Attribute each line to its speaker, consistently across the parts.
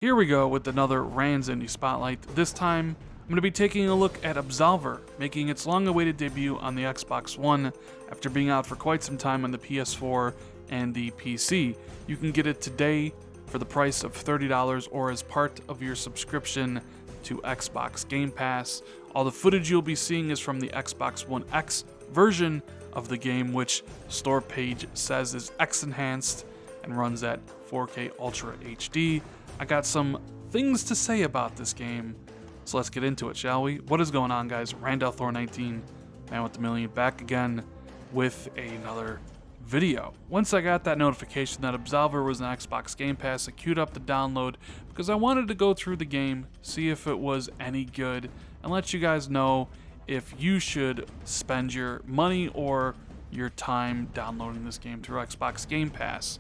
Speaker 1: Here we go with another Rands Indie Spotlight. This time, I'm going to be taking a look at Absolver, making its long-awaited debut on the Xbox One after being out for quite some time on the PS4 and the PC. You can get it today for the price of $30 or as part of your subscription to Xbox Game Pass. All the footage you'll be seeing is from the Xbox One X version of the game, which the store page says is X-enhanced and runs at 4K Ultra HD. I got some things to say about this game, so let's get into it, shall we? What is going on, guys? Thor 19, man with the million, back again with another video. Once I got that notification that Absolver was an Xbox Game Pass, I queued up the download because I wanted to go through the game, see if it was any good, and let you guys know if you should spend your money or your time downloading this game through Xbox Game Pass.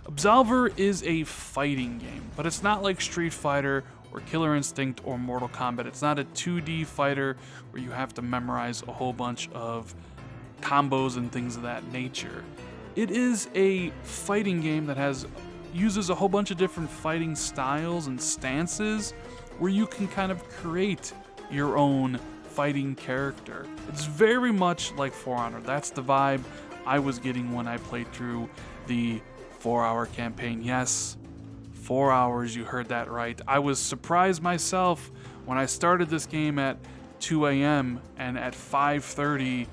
Speaker 1: Absolver is a fighting game, but it's not like Street Fighter or Killer Instinct or Mortal Kombat. It's not a 2D fighter where you have to memorize a whole bunch of combos and things of that nature. It is a fighting game that uses a whole bunch of different fighting styles and stances where you can kind of create your own fighting character. It's very much like For Honor. That's the vibe I was getting when I played through the 4-hour campaign. Yes, 4 hours, you heard that right. I was surprised myself when I started this game at 2 a.m. and at 5:30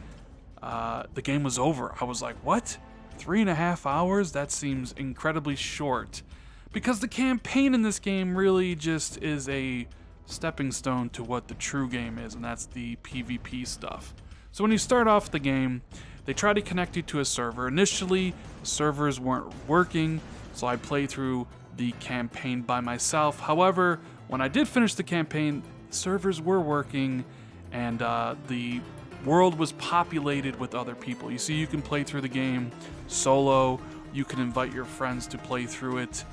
Speaker 1: the game was over. I was like, what? 3.5 hours? That seems incredibly short. Because the campaign in this game really just is a stepping stone to what the true game is, and that's the PvP stuff. So when you start off the game, they try to connect you to a server. Initially, the servers weren't working, so I played through the campaign by myself. However, when I did finish the campaign, servers were working, and the world was populated with other people. You see, you can play through the game solo, you can invite your friends to play through it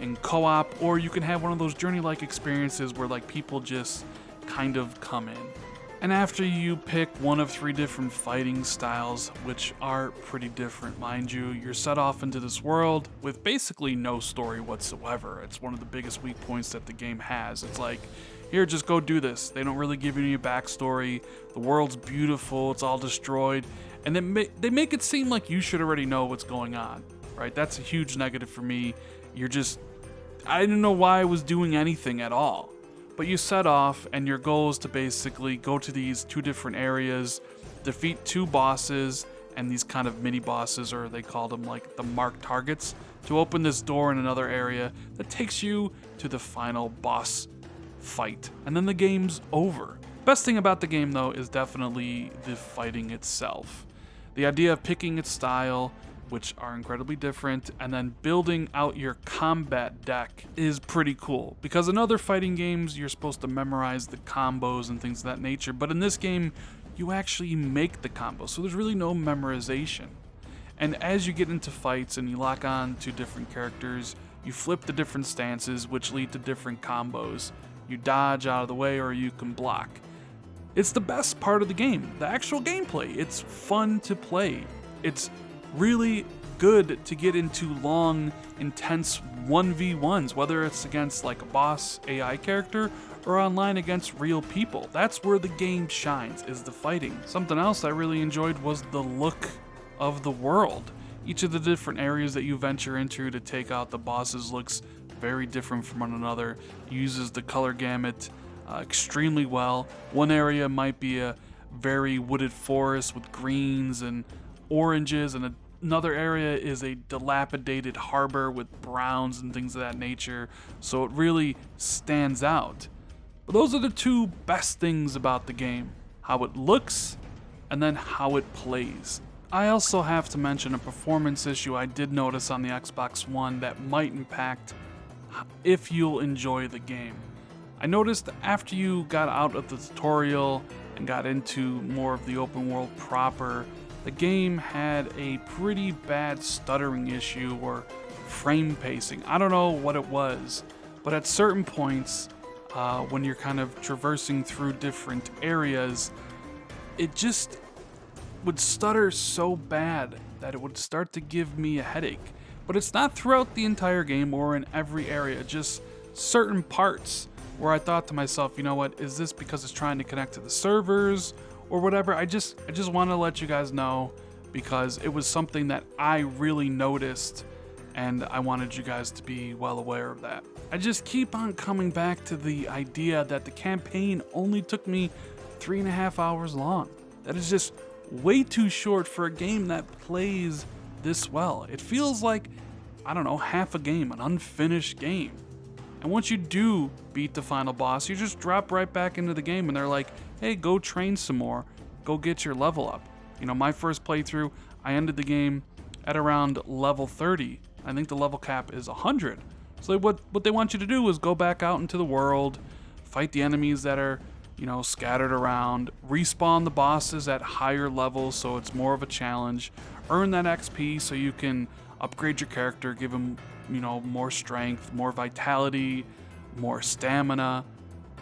Speaker 1: in co-op, or you can have one of those journey-like experiences where like people just kind of come in. And after you pick one of 3 different fighting styles, which are pretty different, mind you, you're set off into this world with basically no story whatsoever. It's one of the biggest weak points that the game has. It's like, here, just go do this. They don't really give you any backstory. The world's beautiful, it's all destroyed, and they make it seem like you should already know what's going on, right? That's a huge negative for me. I didn't know why I was doing anything at all. But you set off, and your goal is to basically go to these 2 different areas, defeat 2 bosses, and these kind of mini bosses, or they call them like the marked targets, to open this door in another area that takes you to the final boss fight. And then the game's over. Best thing about the game, though, is definitely the fighting itself. The idea of picking its style, which are incredibly different, and then building out your combat deck is pretty cool. Because in other fighting games, you're supposed to memorize the combos and things of that nature, but in this game, you actually make the combos, so there's really no memorization. And as you get into fights and you lock on to different characters, you flip the different stances, which lead to different combos. You dodge out of the way, or you can block. It's the best part of the game, the actual gameplay. It's fun to play. It's really good to get into long, intense 1v1s, whether it's against like a boss AI character or online against real people. That's where the game shines, is the fighting. Something else I really enjoyed was the look of the world. Each of the different areas that you venture into to take out the bosses looks very different from one another. It uses the color gamut extremely well. One area might be a very wooded forest with greens and oranges, and another area is a dilapidated harbor with browns and things of that nature, so it really stands out. But those are the 2 best things about the game: how it looks and then how it plays. I also have to mention a performance issue I did notice on the Xbox One that might impact if you'll enjoy the game. I noticed after you got out of the tutorial and got into more of the open world proper, the game had a pretty bad stuttering issue or frame pacing. I don't know what it was, but at certain points, when you're kind of traversing through different areas, it just would stutter so bad that it would start to give me a headache. But it's not throughout the entire game or in every area, just certain parts where I thought to myself, you know what, is this because it's trying to connect to the servers or whatever? I just want to let you guys know, because it was something that I really noticed, and I wanted you guys to be well aware of that. I just keep on coming back to the idea that the campaign only took me 3.5 hours long. That is just way too short for a game that plays this well. It feels like, I don't know, half a game, an unfinished game. And once you do beat the final boss, you just drop right back into the game and they're like, hey, go train some more, go get your level up. You know, my first playthrough, I ended the game at around level 30. I think the level cap is 100. So what they want you to do is go back out into the world, fight the enemies that are, you know, scattered around, respawn the bosses at higher levels so it's more of a challenge, earn that XP so you can upgrade your character, give him, you know, more strength, more vitality, more stamina.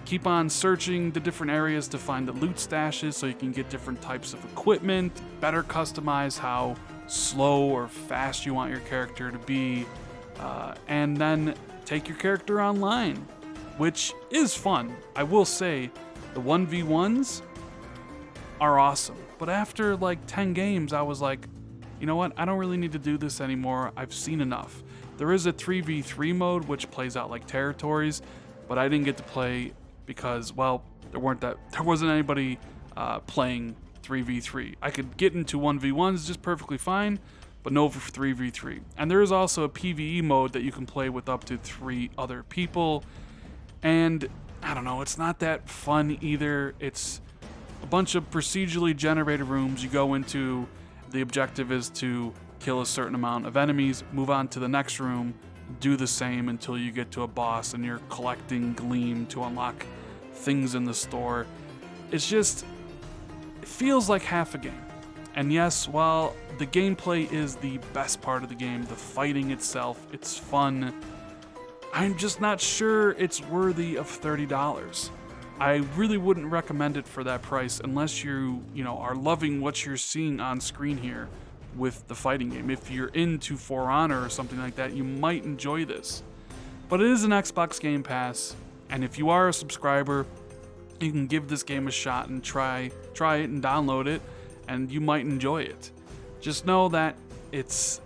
Speaker 1: Keep on searching the different areas to find the loot stashes so you can get different types of equipment, better customize how slow or fast you want your character to be, and then take your character online, which is fun. I will say the 1v1s are awesome, but after like 10 games I was like, you know what, I don't really need to do this anymore. I've seen enough. There is a 3v3 mode which plays out like territories, but I didn't get to play because, well, there wasn't anybody playing 3v3. I could get into 1v1s just perfectly fine, but no for 3v3. And there is also a PvE mode that you can play with up to 3 other people, and I don't know, it's not that fun either. It's a bunch of procedurally generated rooms you go into. The objective is to kill a certain amount of enemies, move on to the next room, do the same until you get to a boss, and you're collecting gleam to unlock things in the store. It's just, it feels like half a game. And yes, while the gameplay is the best part of the game, the fighting itself, it's fun, I'm just not sure it's worthy of $30. I really wouldn't recommend it for that price unless you are loving what you're seeing on screen here with the fighting game. If you're into For Honor or something like that, you might enjoy this. But it is an Xbox Game Pass, and if you are a subscriber, you can give this game a shot and try it and download it, and you might enjoy it. Just know that it's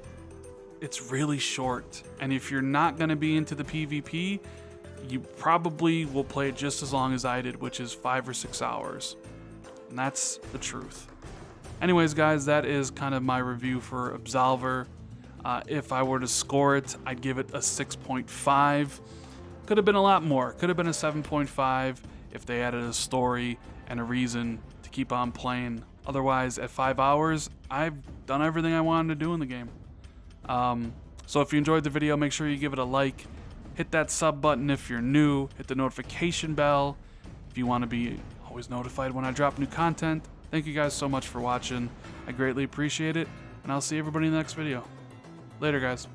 Speaker 1: really short, and if you're not going to be into the PvP, you probably will play it just as long as I did, which is 5 or 6 hours. And that's the truth. Anyways, guys, that is kind of my review for Absolver. If I were to score it, I'd give it a 6.5. Could have been a lot more. Could have been a 7.5 if they added a story and a reason to keep on playing. Otherwise, at 5 hours, I've done everything I wanted to do in the game. So if you enjoyed the video, make sure you give it a like. Hit that sub button if you're new. Hit the notification bell if you want to be always notified when I drop new content. Thank you guys so much for watching. I greatly appreciate it, and I'll see everybody in the next video. Later, guys.